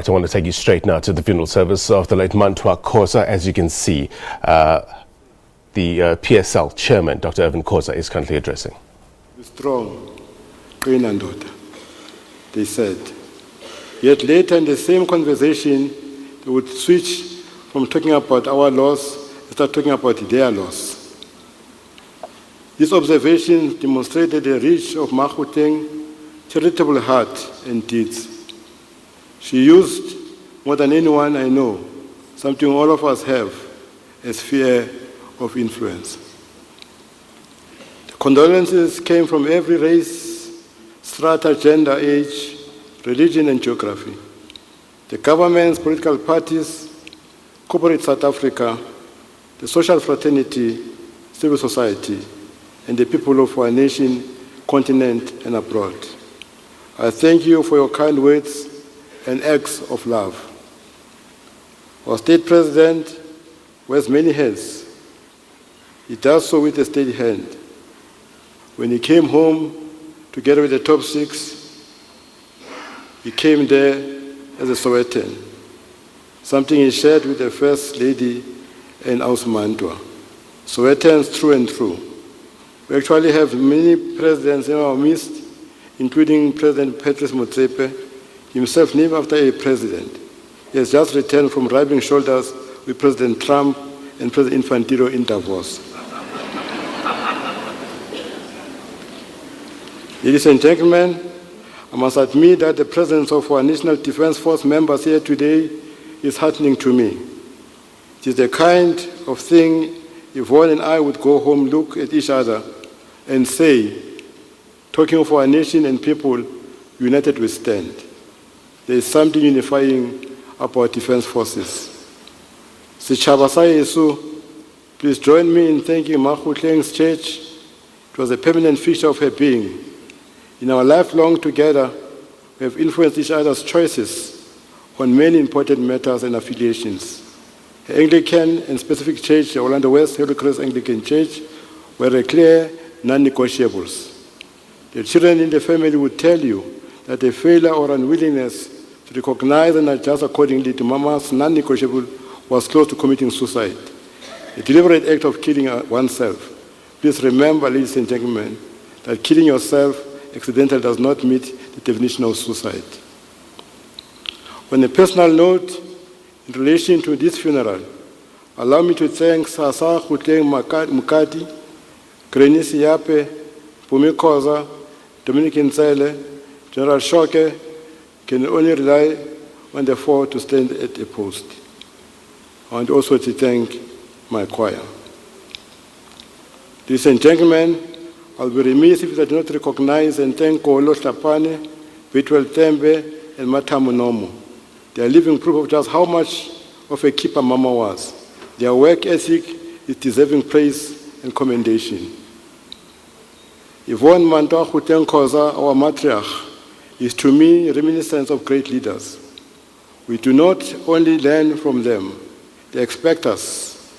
I want to take you straight now to the funeral service of the late Mantoa Khoza. As you can see, the PSL chairman, Dr. Yvonne Khoza, is currently addressing. Strong, queen and daughter, they said. Yet later in the same conversation, they would switch from talking about our loss and start talking about their loss. These observations demonstrated the reach of Ma Khotleng's charitable heart and deeds. She used, more than anyone I know, something all of us have, a sphere of influence. The condolences came from every race, strata, gender, age, religion, and geography. The governments, political parties, corporate South Africa, the social fraternity, civil society, and the people of our nation, continent, and abroad. I thank you for your kind words and acts of love. Our state president wears many hats. He does so with a steady hand. When he came home together with the top 6, he came there as a Sowetan, something he shared with the First Lady and also Mantoa. Sowetans through and through. We actually have many presidents in our midst, including President Patrice Motsepe, himself named after a president. He has just returned from rubbing shoulders with President Trump and President Infantino in Davos. Ladies and gentlemen, I must admit that the presence of our National Defense Force members here today is heartening to me. It is the kind of thing Yvonne and I would go home, look at each other, and say, talking of our nation and people, united we stand. There is something unifying about defense forces. Sechaba sa Yesu, please join me in thanking Ma Khotleng's church. It was a permanent feature of her being. In our lifelong together, we have influenced each other's choices on many important matters and affiliations. Her Anglican and specific church, the Orlando West Holy Cross Anglican Church, were a clear non-negotiables. The children in the family would tell you that a failure or unwillingness to recognize and adjust accordingly to Mama's non-negotiable was close to committing suicide, a deliberate act of killing oneself. Please remember, ladies and gentlemen, that killing yourself accidentally does not meet the definition of suicide. On a personal note, in relation to this funeral, allow me to thank Sasa Khotleng-Mokadi, Granny Siape, Mpumi Khoza, Dominic Ntsele, General Shoke can only rely on the 4 to stand at a post. I want also to thank my choir. Ladies and gentlemen, I'll be remiss if I do not recognize and thank Kolo Hlapane, Betuel Tembe, and Matamu Nomo. They are living proof of just how much of a keeper Mama was. Their work ethic is deserving praise and commendation. Yvonne Mantoa Khotleng-Khoza, our matriarch, is to me a reminiscence of great leaders. We do not only learn from them, they expect us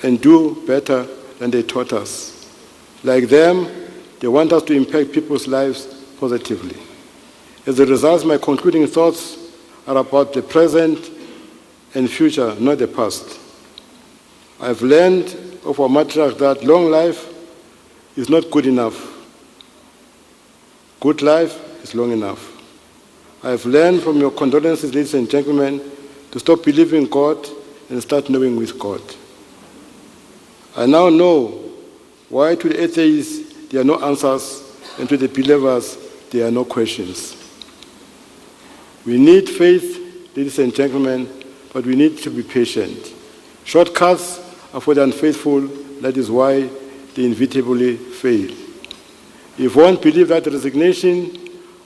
and do better than they taught us. Like them, they want us to impact people's lives positively. As a result, my concluding thoughts are about the present and future, not the past. I've learned of our matriarch that long life is not good enough. Good life is long enough. I have learned from your condolences, ladies and gentlemen, to stop believing God and start knowing with God. I now know why to the atheists there are no answers and to the believers there are no questions. We need faith, ladies and gentlemen, but we need to be patient. Shortcuts are for the unfaithful, that is why they inevitably fail. If one believes that resignation,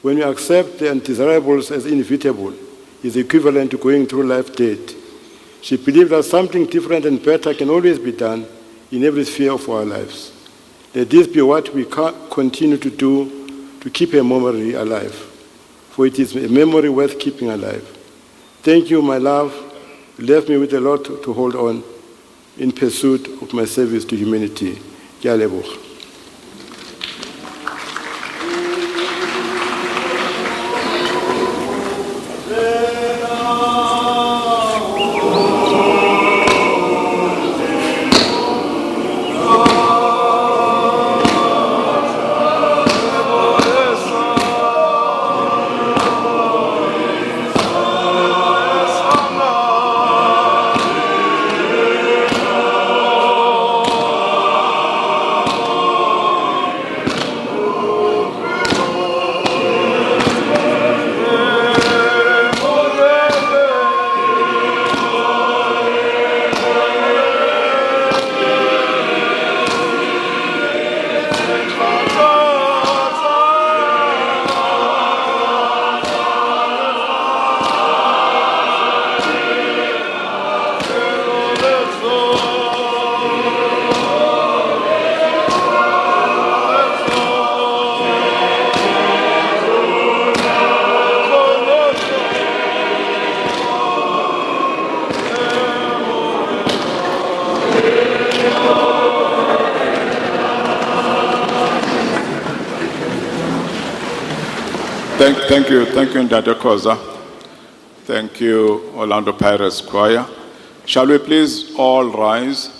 when we accept the undesirables as inevitable, is equivalent to going through life dead, she believes that something different and better can always be done in every sphere of our lives. Let this be what we continue to do to keep her memory alive, for it is a memory worth keeping alive. Thank you, my love. You left me with a lot to hold on in pursuit of my service to humanity. Ke a leboga. Amen. Thank you, Ndade Khoza. Thank you, Orlando Pirates Choir. Shall we please all rise?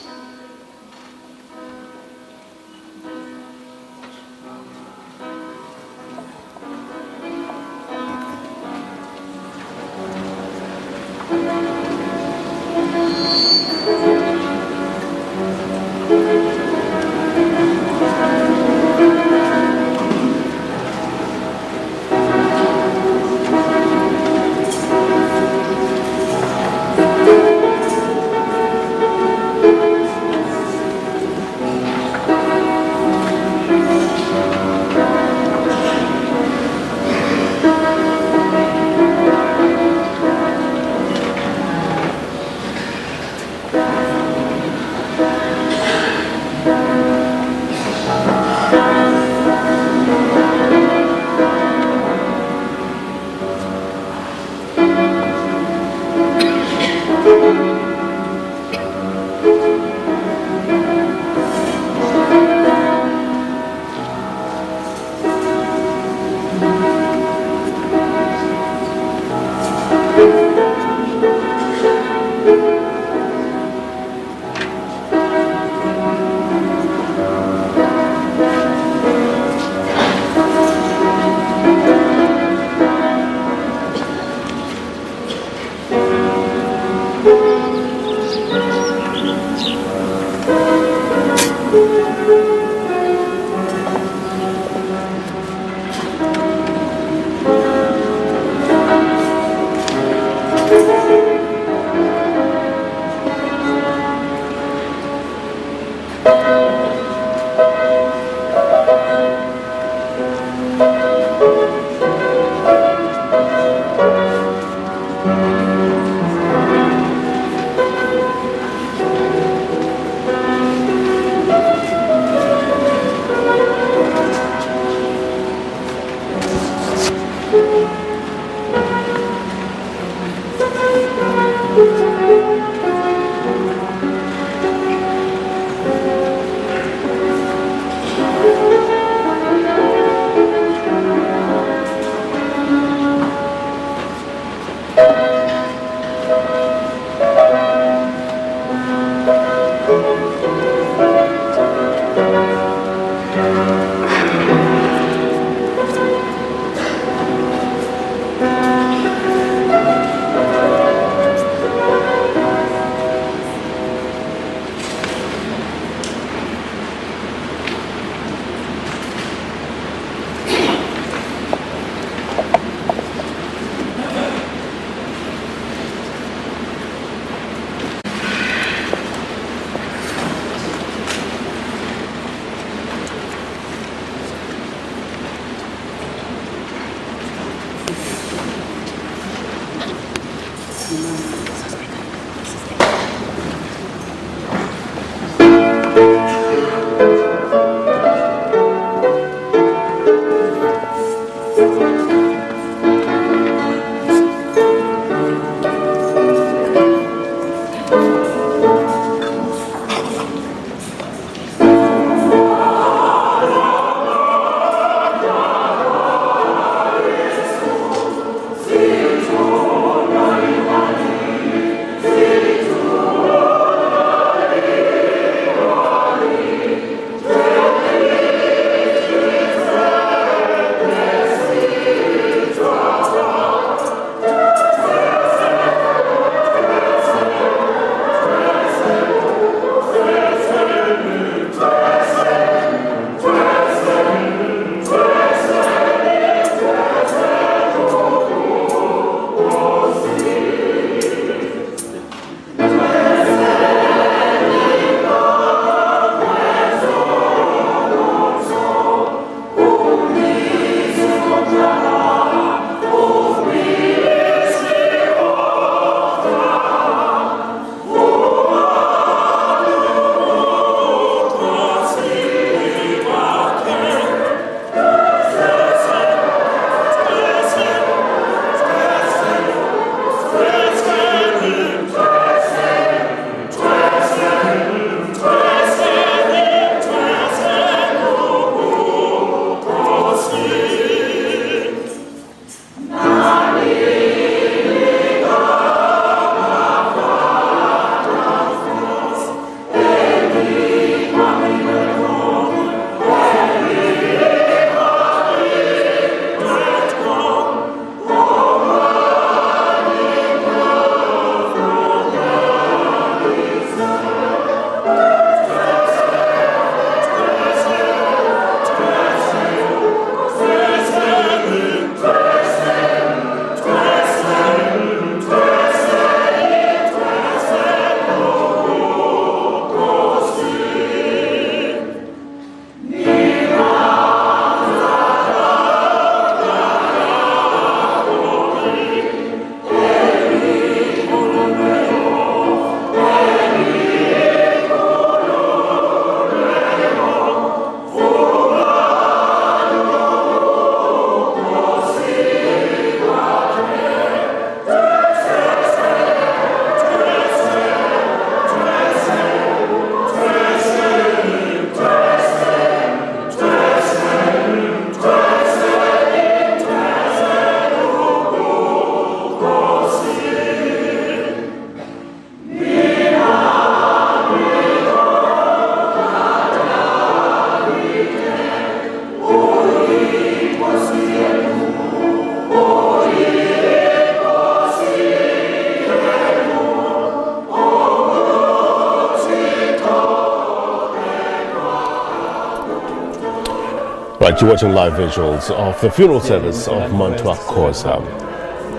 Right, you're watching live visuals of the funeral service of Mantoa Khoza,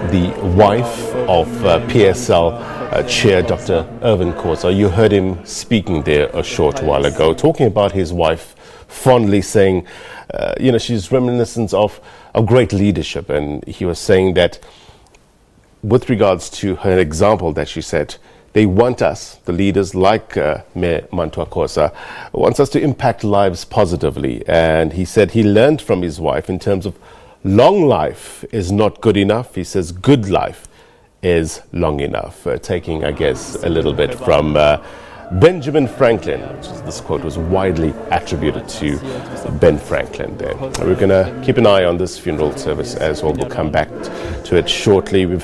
the wife of PSL chair Dr. Yvonne Khoza. You heard him speaking there a short while ago, talking about his wife fondly, saying, she's reminiscent of great leadership. And he was saying that with regards to her example that she set, they want us, the leaders like Mme Mantoa Khoza, wants us to impact lives positively. And he said he learned from his wife in terms of long life is not good enough. He says good life is long enough. Taking, I guess, a little bit from Benjamin Franklin, which is, this quote was widely attributed to Ben Franklin there. We're going to keep an eye on this funeral service as well. We'll come back to it shortly. We've